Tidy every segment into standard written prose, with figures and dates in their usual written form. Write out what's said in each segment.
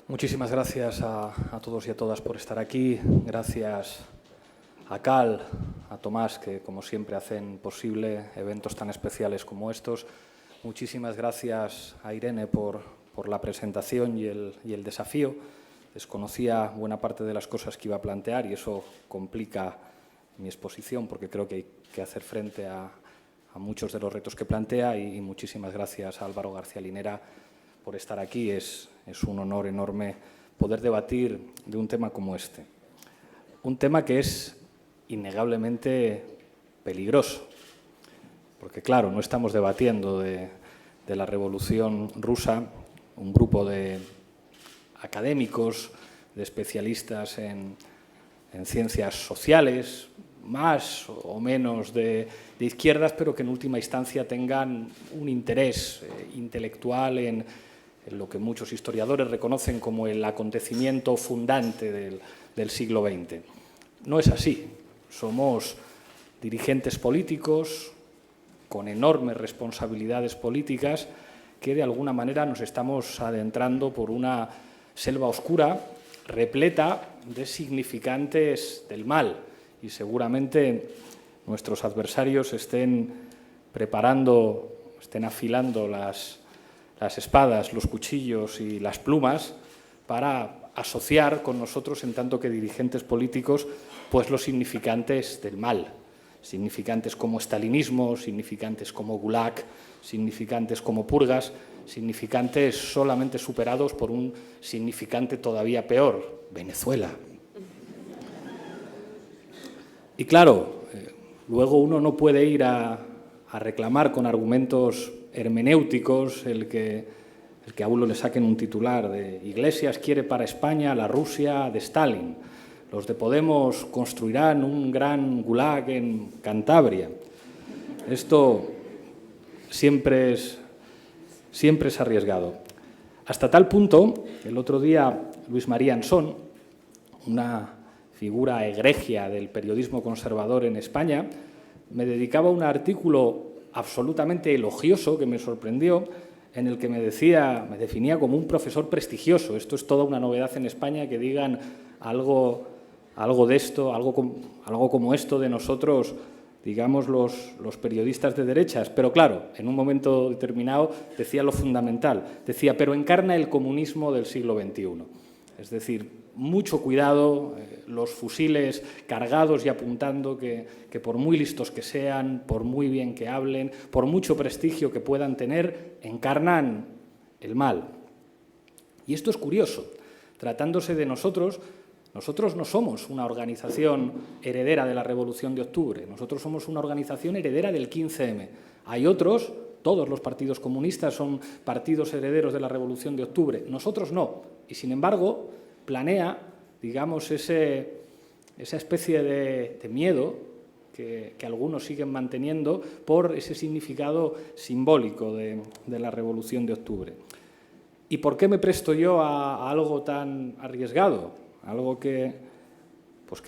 Muchísimas gracias a todos y a todas por estar aquí. Gracias a Cal, a Tomás, que como siempre hacen posible eventos tan especiales como estos. Muchísimas gracias a Irene por la presentación y el desafío. Desconocía buena parte de las cosas que iba a plantear y eso complica mi exposición porque creo que hay que hacer frente a muchos de los retos que plantea y muchísimas gracias a Álvaro García Linera por estar aquí. Es un honor enorme poder debatir de un tema como este. Un tema que es innegablemente peligroso, porque claro, no estamos debatiendo de la Revolución Rusa, un grupo de académicos, de especialistas en ciencias sociales, más o menos de izquierdas, pero que en última instancia tengan un interés intelectual en lo que muchos historiadores reconocen como el acontecimiento fundante del siglo XX. No es así. Somos dirigentes políticos con enormes responsabilidades políticas que de alguna manera nos estamos adentrando por una selva oscura repleta de significantes del mal y seguramente nuestros adversarios estén afilando las espadas, los cuchillos y las plumas para asociar con nosotros, en tanto que dirigentes políticos, pues los significantes del mal, significantes como estalinismo, significantes como gulag, significantes como purgas, significantes solamente superados por un significante todavía peor, Venezuela. Y claro, luego uno no puede ir a reclamar con argumentos hermenéuticos el que a uno le saquen un titular de Iglesias quiere para España la Rusia de Stalin. Los de Podemos construirán un gran gulag en Cantabria. Esto siempre es arriesgado. Hasta tal punto, el otro día Luis María Ansón, una figura egregia del periodismo conservador en España, me dedicaba un artículo absolutamente elogioso que me sorprendió, en el que me definía como un profesor prestigioso. Esto es toda una novedad en España, que digan algo de esto, algo como esto de nosotros, digamos, los periodistas de derechas. Pero claro, en un momento determinado decía lo fundamental. Decía, pero encarna el comunismo del siglo XXI. Es decir, mucho cuidado, los fusiles cargados y apuntando, que por muy listos que sean, por muy bien que hablen, por mucho prestigio que puedan tener, encarnan el mal. Y esto es curioso. Tratándose de nosotros no somos una organización heredera de la Revolución de Octubre, nosotros somos una organización heredera del 15M. Hay otros, todos los partidos comunistas son partidos herederos de la Revolución de Octubre, nosotros no. Y sin embargo, planea, digamos, esa especie de miedo que algunos siguen manteniendo por ese significado simbólico de la Revolución de Octubre. ¿Y por qué me presto yo a algo tan arriesgado? Algo que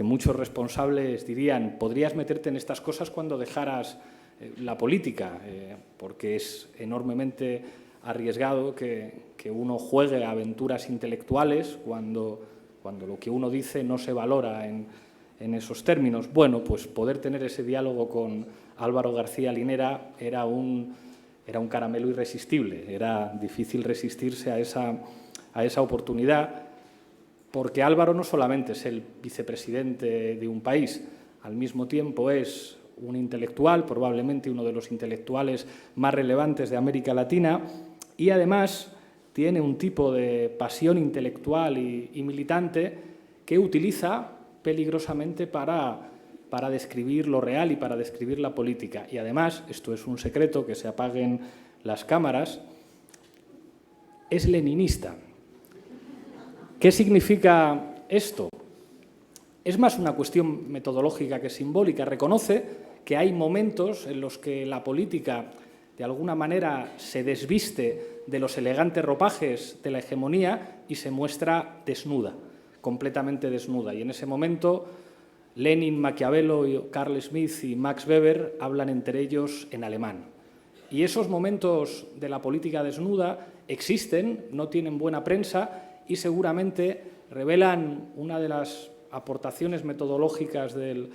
muchos responsables dirían, podrías meterte en estas cosas cuando dejaras la política, porque es enormemente arriesgado que uno juegue a aventuras intelectuales cuando lo que uno dice no se valora en esos términos. Bueno, pues poder tener ese diálogo con Álvaro García Linera era un caramelo irresistible, era difícil resistirse a esa oportunidad, porque Álvaro no solamente es el vicepresidente de un país, al mismo tiempo es un intelectual, probablemente uno de los intelectuales más relevantes de América Latina, y además tiene un tipo de pasión intelectual y militante que utiliza peligrosamente para describir lo real y para describir la política. Y además, esto es un secreto, que se apaguen las cámaras, es leninista. ¿Qué significa esto? Es más una cuestión metodológica que simbólica. Reconoce que hay momentos en los que la política, de alguna manera, se desviste de los elegantes ropajes de la hegemonía y se muestra desnuda, completamente desnuda. Y en ese momento, Lenin, Maquiavelo, Carl Schmitt y Max Weber hablan entre ellos en alemán. Y esos momentos de la política desnuda existen, no tienen buena prensa y seguramente revelan una de las aportaciones metodológicas del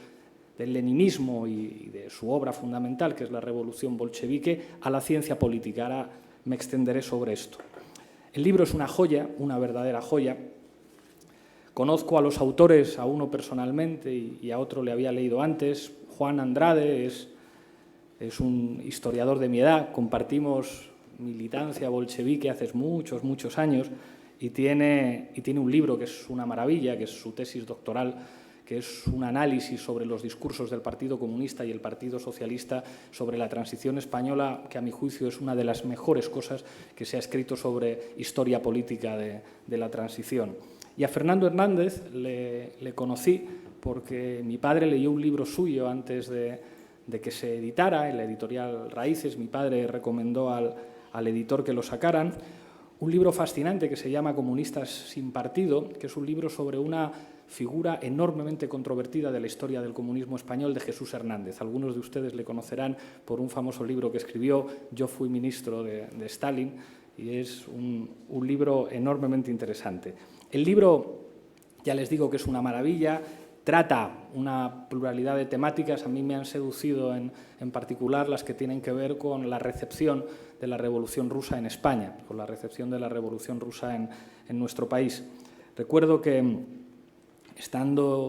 leninismo y de su obra fundamental, que es la Revolución Bolchevique, a la ciencia política. Ahora me extenderé sobre esto. El libro es una joya, una verdadera joya. Conozco a los autores, a uno personalmente y a otro le había leído antes. Juan Andrade es un historiador de mi edad, compartimos militancia bolchevique hace muchos, muchos años y tiene un libro que es una maravilla, que es su tesis doctoral, que es un análisis sobre los discursos del Partido Comunista y el Partido Socialista sobre la transición española, que a mi juicio es una de las mejores cosas que se ha escrito sobre historia política de la transición. Y a Fernando Hernández le conocí porque mi padre leyó un libro suyo antes de que se editara, en la editorial Raíces. Mi padre recomendó al editor que lo sacaran. Un libro fascinante que se llama Comunistas sin partido, que es un libro sobre una figura enormemente controvertida de la historia del comunismo español, de Jesús Hernández. Algunos de ustedes le conocerán por un famoso libro que escribió, Yo fui ministro de Stalin, y es un libro enormemente interesante. El libro, ya les digo que es una maravilla, trata una pluralidad de temáticas. A mí me han seducido en particular las que tienen que ver con la recepción de la Revolución Rusa en España, con la recepción de la Revolución Rusa en nuestro país. Recuerdo que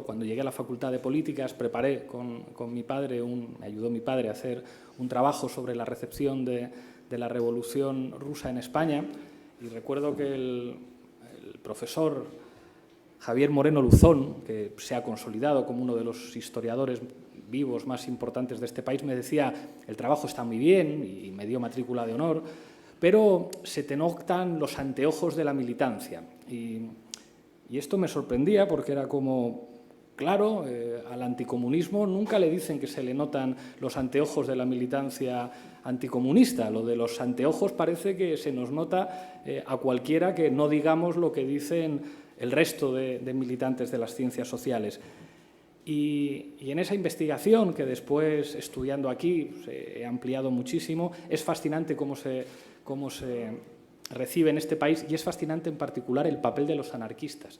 cuando llegué a la Facultad de Políticas, preparé con mi padre, me ayudó mi padre a hacer un trabajo sobre la recepción de la Revolución Rusa en España, y recuerdo que el profesor Javier Moreno Luzón, que se ha consolidado como uno de los historiadores vivos más importantes de este país, me decía: el trabajo está muy bien, y me dio matrícula de honor, pero se te notan los anteojos de la militancia. Y esto me sorprendía porque era como, claro, al anticomunismo nunca le dicen que se le notan los anteojos de la militancia anticomunista. Lo de los anteojos parece que se nos nota a cualquiera que no digamos lo que dicen el resto de militantes de las ciencias sociales. Y en esa investigación, que después, estudiando aquí, he ampliado muchísimo, es fascinante cómo se recibe en este país, y es fascinante en particular el papel de los anarquistas.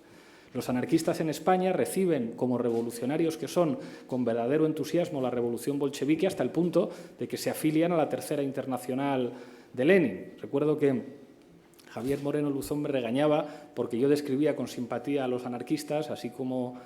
Los anarquistas en España reciben, como revolucionarios que son, con verdadero entusiasmo la revolución bolchevique, hasta el punto de que se afilian a la Tercera Internacional de Lenin. Recuerdo que Javier Moreno Luzón me regañaba porque yo describía con simpatía a los anarquistas, así como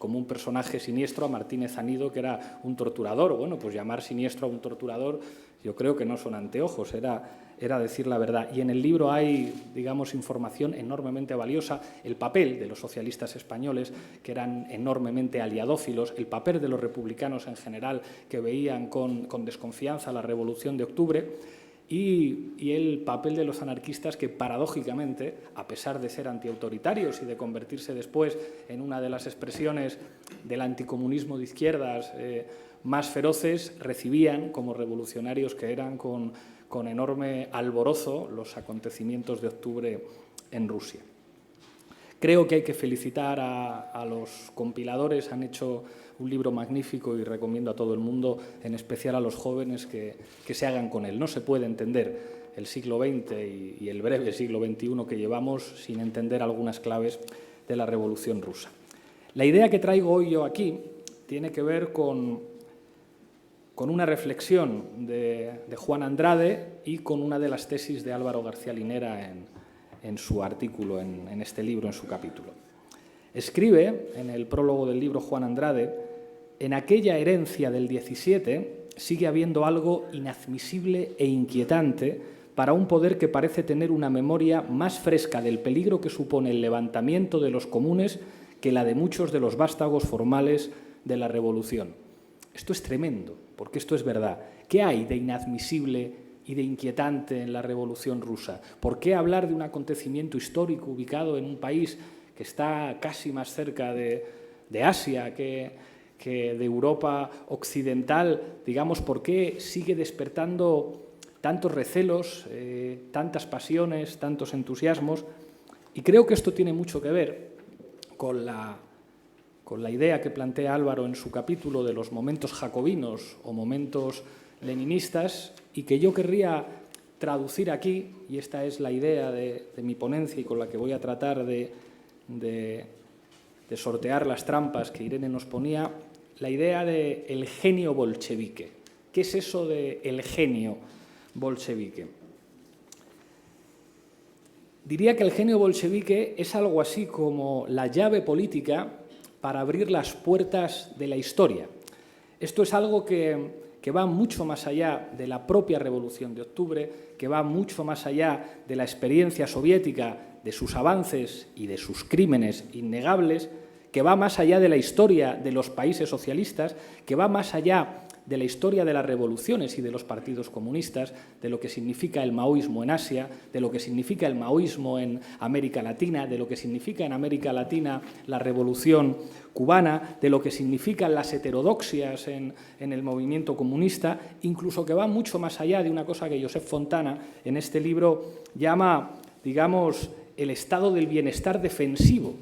un personaje siniestro a Martínez Anido, que era un torturador. Bueno, pues llamar siniestro a un torturador, yo creo que no son anteojos, era decir la verdad. Y en el libro hay, digamos, información enormemente valiosa, el papel de los socialistas españoles, que eran enormemente aliadófilos, el papel de los republicanos en general, que veían con desconfianza la Revolución de Octubre, y el papel de los anarquistas, que paradójicamente, a pesar de ser antiautoritarios y de convertirse después en una de las expresiones del anticomunismo de izquierdas más feroces, recibían, como revolucionarios que eran, con enorme alborozo los acontecimientos de octubre en Rusia. Creo que hay que felicitar a los compiladores. Han hecho un libro magnífico y recomiendo a todo el mundo, en especial a los jóvenes, que se hagan con él. No se puede entender el siglo XX y el breve siglo XXI que llevamos sin entender algunas claves de la Revolución Rusa. La idea que traigo hoy yo aquí tiene que ver con una reflexión de Juan Andrade y con una de las tesis de Álvaro García Linera en su artículo, en este libro, en su capítulo. Escribe en el prólogo del libro Juan Andrade: en aquella herencia del 17 sigue habiendo algo inadmisible e inquietante para un poder que parece tener una memoria más fresca del peligro que supone el levantamiento de los comunes que la de muchos de los vástagos formales de la Revolución. Esto es tremendo, porque esto es verdad. ¿Qué hay de inadmisible y de inquietante en la Revolución Rusa? ¿Por qué hablar de un acontecimiento histórico ubicado en un país que está casi más cerca de Asia que de Europa occidental? Digamos, ¿por qué sigue despertando tantos recelos, tantas pasiones, tantos entusiasmos? Y creo que esto tiene mucho que ver con la idea que plantea Álvaro en su capítulo de los momentos jacobinos o momentos leninistas, y que yo querría traducir aquí, y esta es la idea de mi ponencia y con la que voy a tratar de sortear las trampas que Irene nos ponía, la idea del genio bolchevique. ¿Qué es eso del genio bolchevique? Diría que el genio bolchevique es algo así como la llave política para abrir las puertas de la historia. Esto es algo que va mucho más allá de la propia Revolución de Octubre, que va mucho más allá de la experiencia soviética, de sus avances y de sus crímenes innegables, que va más allá de la historia de los países socialistas, que va más allá de la historia de las revoluciones y de los partidos comunistas, de lo que significa el maoísmo en Asia, de lo que significa el maoísmo en América Latina, de lo que significa en América Latina la revolución cubana, de lo que significan las heterodoxias en el movimiento comunista, incluso que va mucho más allá de una cosa que Josep Fontana en este libro llama, digamos, el estado del bienestar defensivo,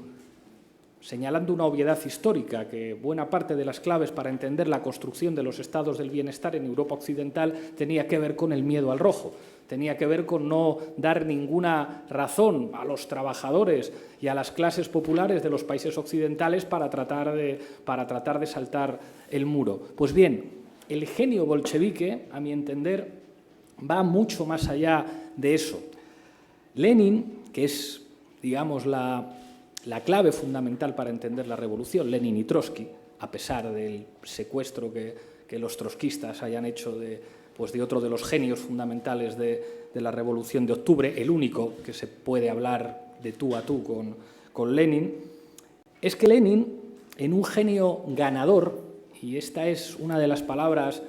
señalando una obviedad histórica, que buena parte de las claves para entender la construcción de los estados del bienestar en Europa occidental tenía que ver con el miedo al rojo, tenía que ver con no dar ninguna razón a los trabajadores y a las clases populares de los países occidentales para tratar de saltar el muro. Pues bien, el genio bolchevique, a mi entender, va mucho más allá de eso. Lenin, que es, digamos, la clave fundamental para entender la revolución, Lenin y Trotsky, a pesar del secuestro que los trotskistas hayan hecho de otro de los genios fundamentales de la Revolución de Octubre, el único que se puede hablar de tú a tú con Lenin, es que Lenin, en un genio ganador, y esta es una de las palabras,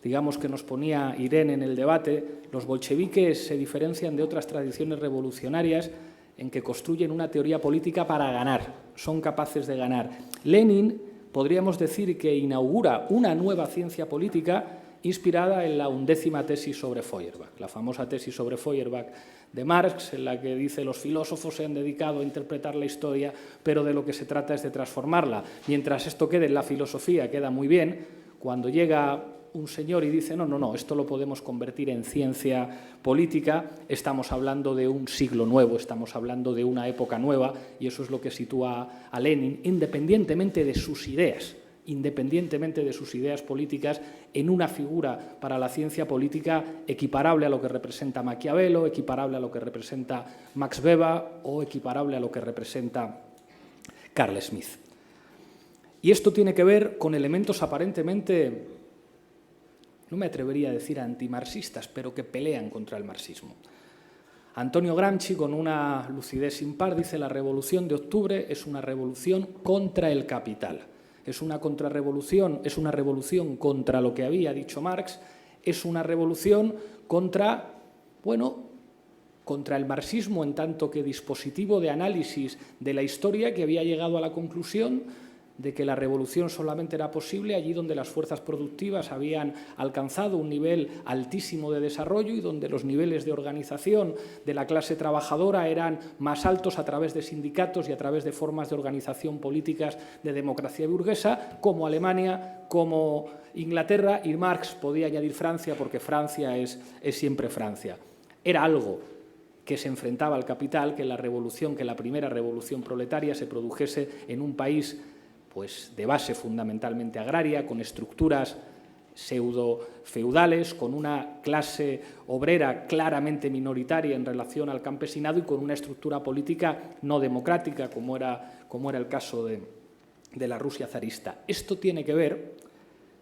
digamos, que nos ponía Irene en el debate, los bolcheviques se diferencian de otras tradiciones revolucionarias en que construyen una teoría política para ganar, son capaces de ganar. Lenin, podríamos decir que inaugura una nueva ciencia política inspirada en la 11ª tesis sobre Feuerbach, la famosa tesis sobre Feuerbach de Marx, en la que dice los filósofos se han dedicado a interpretar la historia, pero de lo que se trata es de transformarla. Mientras esto quede en la filosofía, queda muy bien, cuando llega un señor y dice, no, esto lo podemos convertir en ciencia política, estamos hablando de un siglo nuevo, estamos hablando de una época nueva, y eso es lo que sitúa a Lenin, independientemente de sus ideas políticas, en una figura para la ciencia política equiparable a lo que representa Maquiavelo, equiparable a lo que representa Max Weber o equiparable a lo que representa Carl Smith. Y esto tiene que ver con elementos aparentemente, no me atrevería a decir antimarxistas, pero que pelean contra el marxismo. Antonio Gramsci, con una lucidez sin par, dice: la Revolución de Octubre es una revolución contra el capital. Es una revolución contra lo que había dicho Marx, es una revolución contra el marxismo en tanto que dispositivo de análisis de la historia, que había llegado a la conclusión de que la revolución solamente era posible allí donde las fuerzas productivas habían alcanzado un nivel altísimo de desarrollo y donde los niveles de organización de la clase trabajadora eran más altos a través de sindicatos y a través de formas de organización políticas de democracia burguesa, como Alemania, como Inglaterra, y Marx podía añadir Francia, porque Francia es siempre Francia. Era algo que se enfrentaba al capital, que la primera revolución proletaria se produjese en un país de base fundamentalmente agraria, con estructuras pseudo-feudales, con una clase obrera claramente minoritaria en relación al campesinado y con una estructura política no democrática, como era el caso de la Rusia zarista. Esto tiene que ver,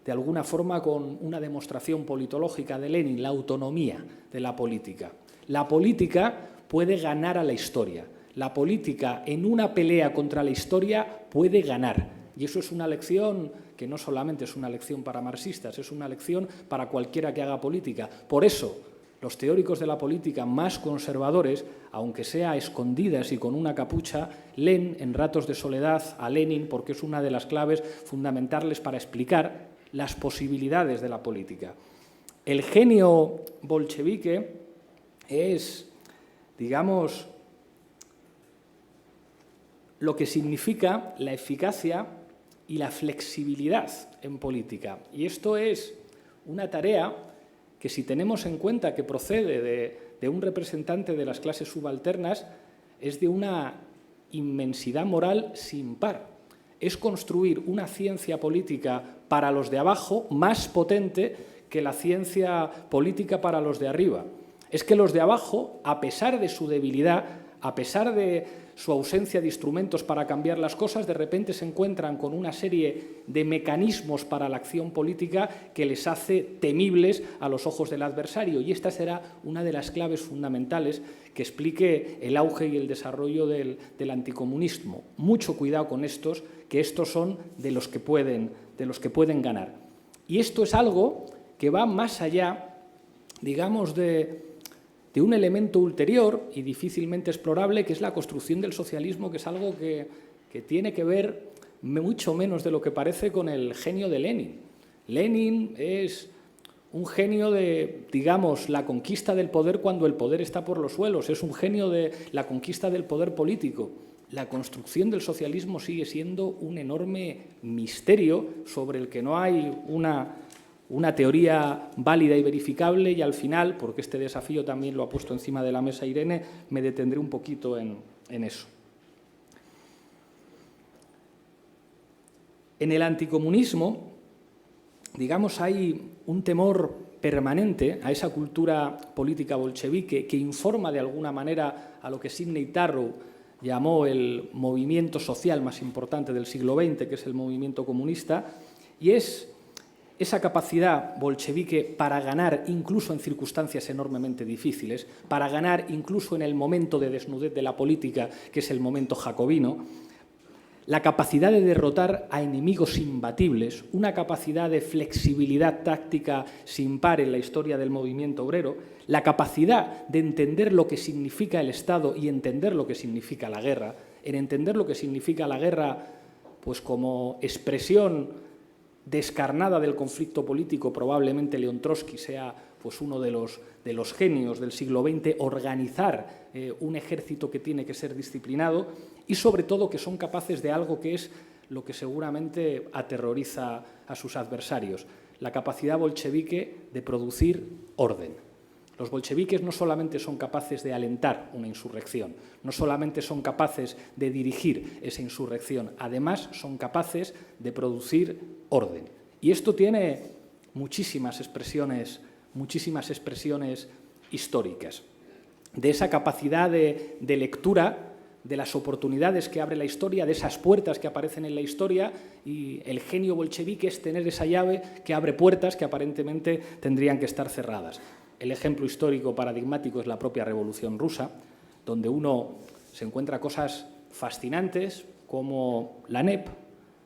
de alguna forma, con una demostración politológica de Lenin, la autonomía de la política. La política puede ganar a la historia. La política, en una pelea contra la historia, puede ganar. Y eso es una lección que no solamente es una lección para marxistas, es una lección para cualquiera que haga política. Por eso, los teóricos de la política más conservadores, aunque sea a escondidas y con una capucha, leen en ratos de soledad a Lenin, porque es una de las claves fundamentales para explicar las posibilidades de la política. El genio bolchevique es, digamos, lo que significa la eficacia y la flexibilidad en política. Y esto es una tarea que si tenemos en cuenta que procede de un representante de las clases subalternas, es de una inmensidad moral sin par. Es construir una ciencia política para los de abajo más potente que la ciencia política para los de arriba. Es que los de abajo, a pesar de su debilidad, a pesar de su ausencia de instrumentos para cambiar las cosas, de repente se encuentran con una serie de mecanismos para la acción política que les hace temibles a los ojos del adversario. Y esta será una de las claves fundamentales que explique el auge y el desarrollo del anticomunismo. Mucho cuidado con estos, que estos son de los que pueden ganar. Y esto es algo que va más allá, digamos, de un elemento ulterior y difícilmente explorable, que es la construcción del socialismo, que es algo que tiene que ver mucho menos de lo que parece con el genio de Lenin. Lenin es un genio de, digamos, la conquista del poder cuando el poder está por los suelos, es un genio de la conquista del poder político. La construcción del socialismo sigue siendo un enorme misterio sobre el que no hay una teoría válida y verificable, y al final, porque este desafío también lo ha puesto encima de la mesa Irene, me detendré un poquito en eso. En el anticomunismo, digamos, hay un temor permanente a esa cultura política bolchevique que informa de alguna manera a lo que Sidney Tarrow llamó el movimiento social más importante del siglo XX, que es el movimiento comunista, y es esa capacidad bolchevique para ganar incluso en circunstancias enormemente difíciles, para ganar incluso en el momento de desnudez de la política, que es el momento jacobino, la capacidad de derrotar a enemigos imbatibles, una capacidad de flexibilidad táctica sin par en la historia del movimiento obrero, la capacidad de entender lo que significa el Estado y entender lo que significa la guerra, en entender lo que significa la guerra pues como expresión descarnada del conflicto político. Probablemente León Trotsky sea pues uno de los genios del siglo XX, organizar un ejército que tiene que ser disciplinado y, sobre todo, que son capaces de algo que es lo que seguramente aterroriza a sus adversarios, la capacidad bolchevique de producir orden. Los bolcheviques no solamente son capaces de alentar una insurrección, no solamente son capaces de dirigir esa insurrección, además son capaces de producir orden. Y esto tiene muchísimas expresiones históricas. De esa capacidad de lectura, de las oportunidades que abre la historia, de esas puertas que aparecen en la historia, y el genio bolchevique es tener esa llave que abre puertas que aparentemente tendrían que estar cerradas. El ejemplo histórico paradigmático es la propia Revolución Rusa, donde uno se encuentra cosas fascinantes como la NEP,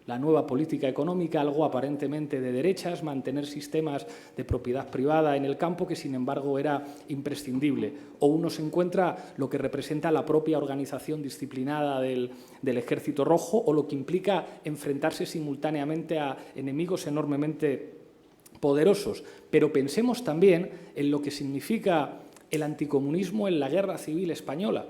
la nueva política económica, algo aparentemente de derechas, mantener sistemas de propiedad privada en el campo que, sin embargo, era imprescindible. O uno se encuentra lo que representa la propia organización disciplinada del Ejército Rojo, o lo que implica enfrentarse simultáneamente a enemigos enormemente poderosos. Pero pensemos también en lo que significa el anticomunismo en la Guerra Civil Española.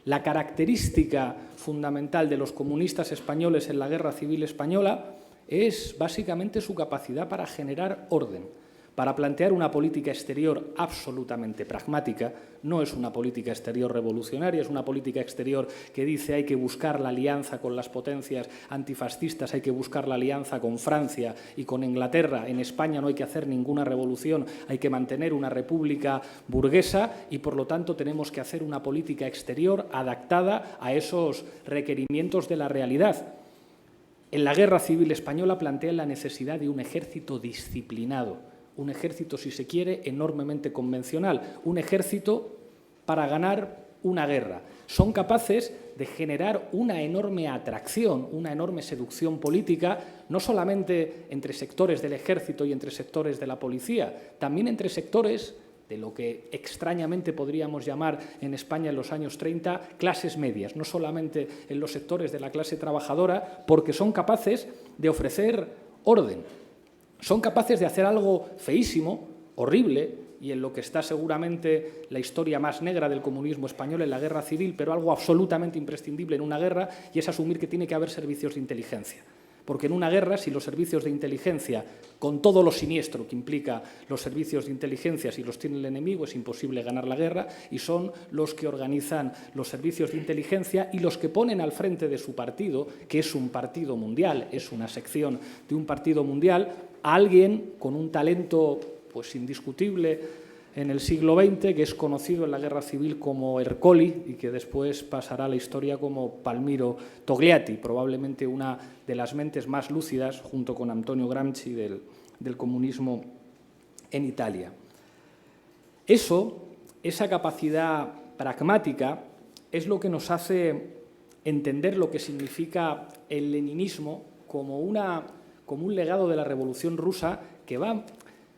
La característica fundamental de los comunistas españoles en la Guerra Civil Española es básicamente su capacidad para generar orden, para plantear una política exterior absolutamente pragmática. No es una política exterior revolucionaria, es una política exterior que dice hay que buscar la alianza con las potencias antifascistas, hay que buscar la alianza con Francia y con Inglaterra. En España no hay que hacer ninguna revolución, hay que mantener una república burguesa y, por lo tanto, tenemos que hacer una política exterior adaptada a esos requerimientos de la realidad. En la Guerra Civil Española plantea la necesidad de un ejército disciplinado, un ejército, si se quiere, enormemente convencional, un ejército para ganar una guerra. Son capaces de generar una enorme atracción, una enorme seducción política, no solamente entre sectores del ejército y entre sectores de la policía, también entre sectores de lo que extrañamente podríamos llamar en España en los años 30 clases medias, no solamente en los sectores de la clase trabajadora, porque son capaces de ofrecer orden. Son capaces de hacer algo feísimo, horrible, y en lo que está seguramente la historia más negra del comunismo español en la guerra civil, pero algo absolutamente imprescindible en una guerra, y es asumir que tiene que haber servicios de inteligencia. Porque en una guerra, si los servicios de inteligencia, con todo lo siniestro que implica los servicios de inteligencia, si los tiene el enemigo, es imposible ganar la guerra, y son los que organizan los servicios de inteligencia y los que ponen al frente de su partido, que es un partido mundial, es una sección de un partido mundial, a alguien con un talento pues indiscutible en el siglo XX, que es conocido en la Guerra Civil como Ercoli y que después pasará a la historia como Palmiro Togliatti, probablemente una de las mentes más lúcidas, junto con Antonio Gramsci, del comunismo en Italia. Esa capacidad pragmática es lo que nos hace entender lo que significa el leninismo como un legado de la Revolución Rusa que va,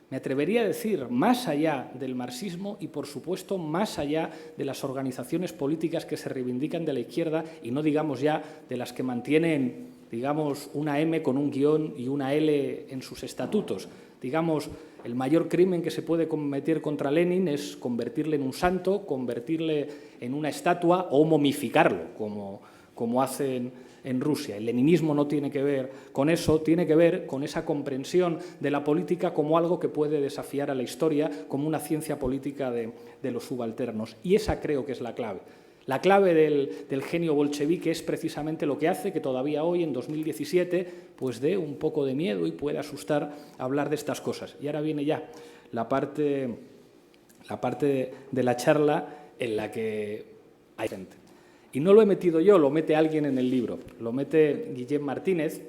me atrevería a decir, más allá del marxismo y, por supuesto, más allá de las organizaciones políticas que se reivindican de la izquierda y no digamos ya de las que mantienen, digamos, una M con un guión y una L en sus estatutos. Digamos, el mayor crimen que se puede cometer contra Lenin es convertirle en un santo, convertirle en una estatua o momificarlo, como hacen en Rusia. El leninismo no tiene que ver con eso, tiene que ver con esa comprensión de la política como algo que puede desafiar a la historia, como una ciencia política de los subalternos. Y esa creo que es la clave. La clave del genio bolchevique es precisamente lo que hace que todavía hoy, en 2017, pues dé un poco de miedo y pueda asustar hablar de estas cosas. Y ahora viene ya la parte de la charla en la que hay gente. Y no lo he metido yo, lo mete alguien en el libro. Lo mete Guillem Martínez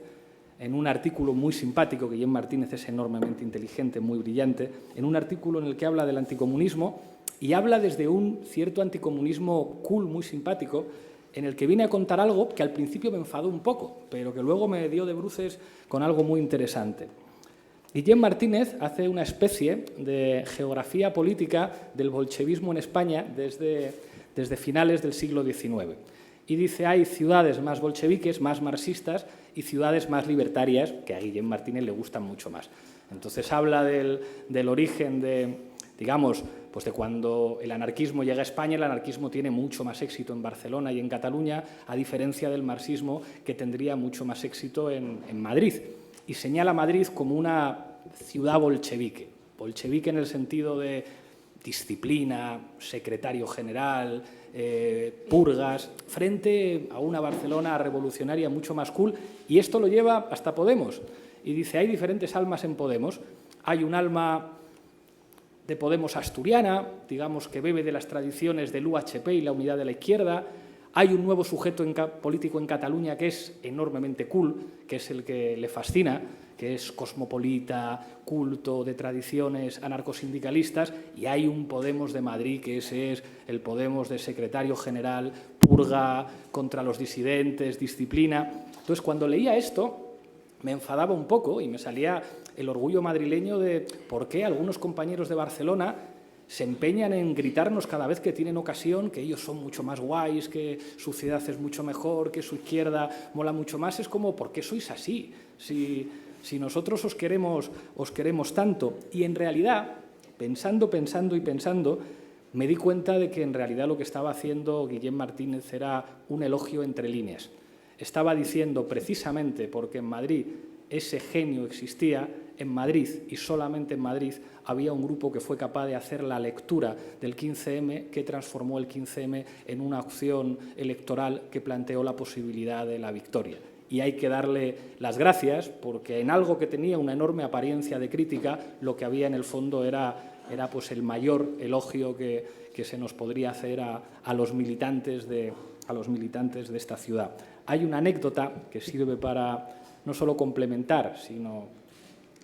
en un artículo muy simpático. Guillem Martínez es enormemente inteligente, muy brillante, en un artículo en el que habla del anticomunismo y habla desde un cierto anticomunismo cool, muy simpático, en el que viene a contar algo que al principio me enfadó un poco, pero que luego me dio de bruces con algo muy interesante. Guillem Martínez hace una especie de geografía política del bolchevismo en España desde finales del siglo XIX. Y dice, hay ciudades más bolcheviques, más marxistas, y ciudades más libertarias, que a Guillem Martínez le gustan mucho más. Entonces habla del origen digamos, pues de cuando el anarquismo llega a España. El anarquismo tiene mucho más éxito en Barcelona y en Cataluña, a diferencia del marxismo, que tendría mucho más éxito en Madrid. Y señala a Madrid como una ciudad bolchevique. Bolchevique en el sentido de disciplina, secretario general, purgas, frente a una Barcelona revolucionaria mucho más cool. Y esto lo lleva hasta Podemos. Y dice, hay diferentes almas en Podemos. Hay un alma de Podemos asturiana, digamos, que bebe de las tradiciones del UHP y la unidad de la izquierda. Hay un nuevo sujeto político en Cataluña que es enormemente cool, que es el que le fascina, que es cosmopolita, culto, de tradiciones anarcosindicalistas, y hay un Podemos de Madrid, que ese es el Podemos de secretario general, purga, contra los disidentes, disciplina. Entonces, cuando leía esto, me enfadaba un poco y me salía el orgullo madrileño de por qué algunos compañeros de Barcelona se empeñan en gritarnos cada vez que tienen ocasión que ellos son mucho más guays, que su ciudad es mucho mejor, que su izquierda mola mucho más. Es como, ¿por qué sois así? Si nosotros os queremos tanto. Y en realidad, pensando, me di cuenta de que en realidad lo que estaba haciendo Guillem Martínez era un elogio entre líneas. Estaba diciendo precisamente porque en Madrid ese genio existía, en Madrid y solamente en Madrid había un grupo que fue capaz de hacer la lectura del 15M que transformó el 15M en una opción electoral que planteó la posibilidad de la victoria. Y hay que darle las gracias porque en algo que tenía una enorme apariencia de crítica, lo que había en el fondo era pues el mayor elogio que se nos podría hacer a los militantes de esta ciudad. Hay una anécdota que sirve para no solo complementar, sino,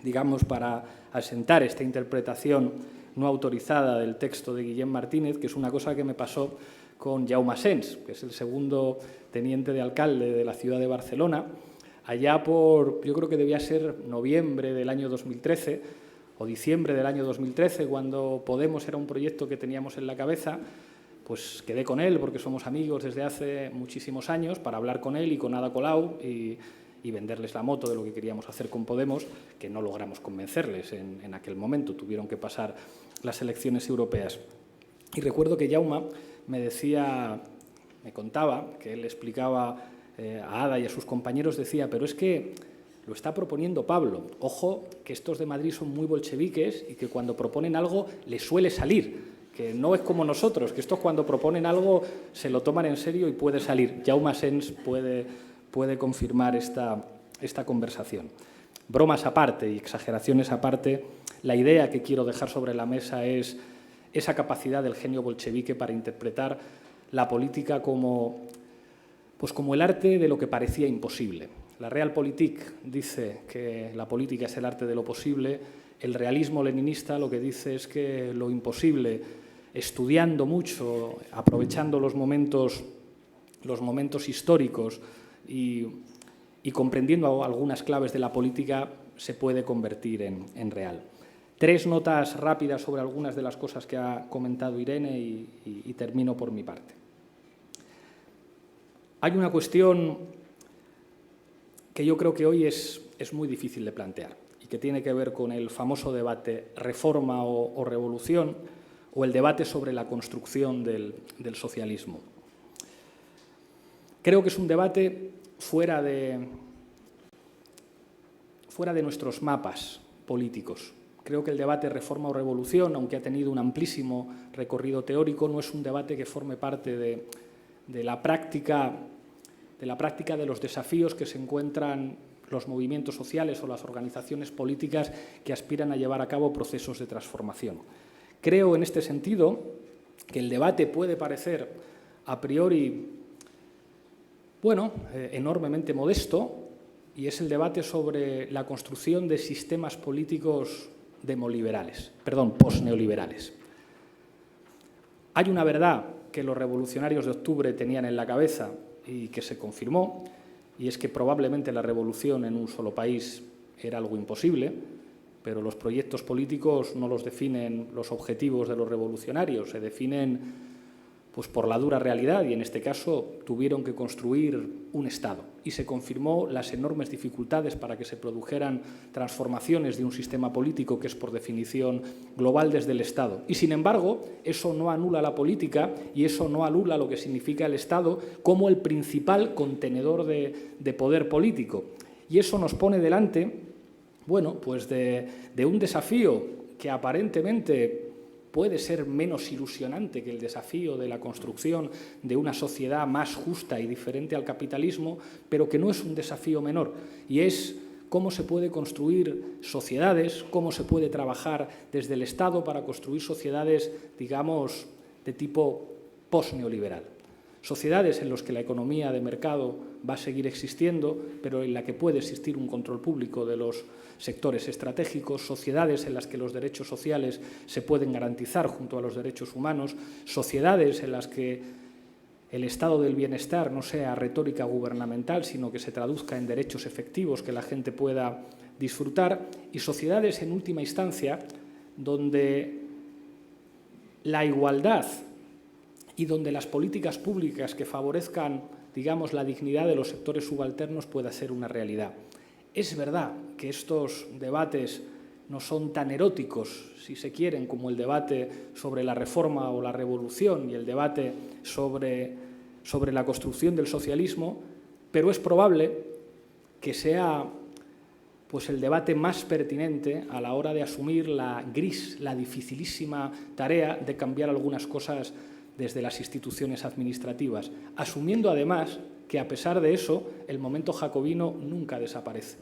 digamos, para asentar esta interpretación no autorizada del texto de Guillem Martínez, que es una cosa que me pasó con Jaume Asens, que es el segundo teniente de alcalde de la ciudad de Barcelona, allá yo creo que debía ser noviembre del año 2013 o diciembre del año 2013, cuando Podemos era un proyecto que teníamos en la cabeza. Pues quedé con él, porque somos amigos desde hace muchísimos años, para hablar con él y con Ada Colau y venderles la moto de lo que queríamos hacer con Podemos, que no logramos convencerles en aquel momento. Tuvieron que pasar las elecciones europeas. Y recuerdo que Jaume me contaba, que él explicaba a Ada y a sus compañeros, decía, pero es que lo está proponiendo Pablo. Ojo, que estos de Madrid son muy bolcheviques y que cuando proponen algo les suele salir, que no es como nosotros, que estos cuando proponen algo se lo toman en serio y puede salir. Jaume Asens puede confirmar esta conversación. Bromas aparte y exageraciones aparte, la idea que quiero dejar sobre la mesa es esa capacidad del genio bolchevique para interpretar la política como el arte de lo que parecía imposible. La Realpolitik dice que la política es el arte de lo posible. El realismo leninista lo que dice es que lo imposible, estudiando mucho, aprovechando los momentos históricos y comprendiendo algunas claves de la política, se puede convertir en real. 3 notas rápidas sobre algunas de las cosas que ha comentado Irene y termino por mi parte. Hay una cuestión que yo creo que hoy es muy difícil de plantear y que tiene que ver con el famoso debate reforma o revolución, o el debate sobre la construcción del socialismo. Creo que es un debate fuera de nuestros mapas políticos. Creo que el debate reforma o revolución, aunque ha tenido un amplísimo recorrido teórico, no es un debate que forme parte de la práctica de los desafíos que se encuentran los movimientos sociales o las organizaciones políticas que aspiran a llevar a cabo procesos de transformación. Creo, en este sentido, que el debate puede parecer a priori, enormemente modesto, y es el debate sobre la construcción de sistemas políticos posneoliberales. Hay una verdad que los revolucionarios de octubre tenían en la cabeza y que se confirmó, y es que probablemente la revolución en un solo país era algo imposible, pero los proyectos políticos no los definen los objetivos de los revolucionarios, se definen por la dura realidad, y en este caso tuvieron que construir un Estado. Y se confirmó las enormes dificultades para que se produjeran transformaciones de un sistema político que es, por definición, global desde el Estado. Y, sin embargo, eso no anula la política y eso no anula lo que significa el Estado como el principal contenedor de poder político. Y eso nos pone delante, de un desafío que aparentemente puede ser menos ilusionante que el desafío de la construcción de una sociedad más justa y diferente al capitalismo, pero que no es un desafío menor, y es cómo se puede construir sociedades, cómo se puede trabajar desde el Estado para construir sociedades, digamos, de tipo postneoliberal. Sociedades en las que la economía de mercado va a seguir existiendo, pero en la que puede existir un control público de los sectores estratégicos, sociedades en las que los derechos sociales se pueden garantizar junto a los derechos humanos, sociedades en las que el estado del bienestar no sea retórica gubernamental, sino que se traduzca en derechos efectivos que la gente pueda disfrutar, y sociedades, en última instancia, donde la igualdad y donde las políticas públicas que favorezcan, digamos, la dignidad de los sectores subalternos pueda ser una realidad. Es verdad que estos debates no son tan eróticos, si se quieren, como el debate sobre la reforma o la revolución y el debate sobre la construcción del socialismo, pero es probable que sea el debate más pertinente a la hora de asumir la dificilísima tarea de cambiar algunas cosas desde las instituciones administrativas, asumiendo además que, a pesar de eso, el momento jacobino nunca desaparece.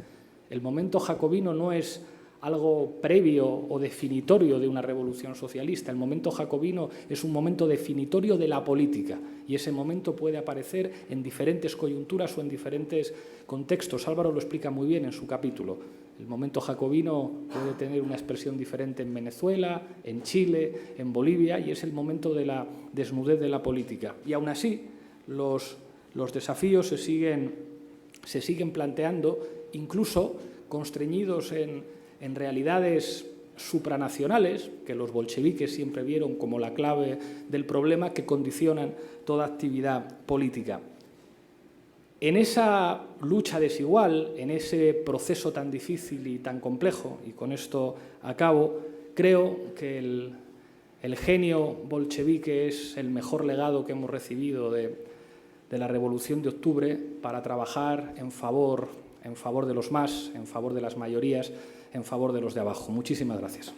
El momento jacobino no es algo previo o definitorio de una revolución socialista. El momento jacobino es un momento definitorio de la política, y ese momento puede aparecer en diferentes coyunturas o en diferentes contextos. Álvaro lo explica muy bien en su capítulo. El momento jacobino puede tener una expresión diferente en Venezuela, en Chile, en Bolivia, y es el momento de la desnudez de la política. Y aún así, los desafíos se siguen planteando, incluso constreñidos en realidades supranacionales, que los bolcheviques siempre vieron como la clave del problema, que condicionan toda actividad política. En esa lucha desigual, en ese proceso tan difícil y tan complejo, y con esto acabo, creo que el genio bolchevique es el mejor legado que hemos recibido de la Revolución de Octubre para trabajar en favor en favor de los más, en favor de las mayorías, en favor de los de abajo. Muchísimas gracias.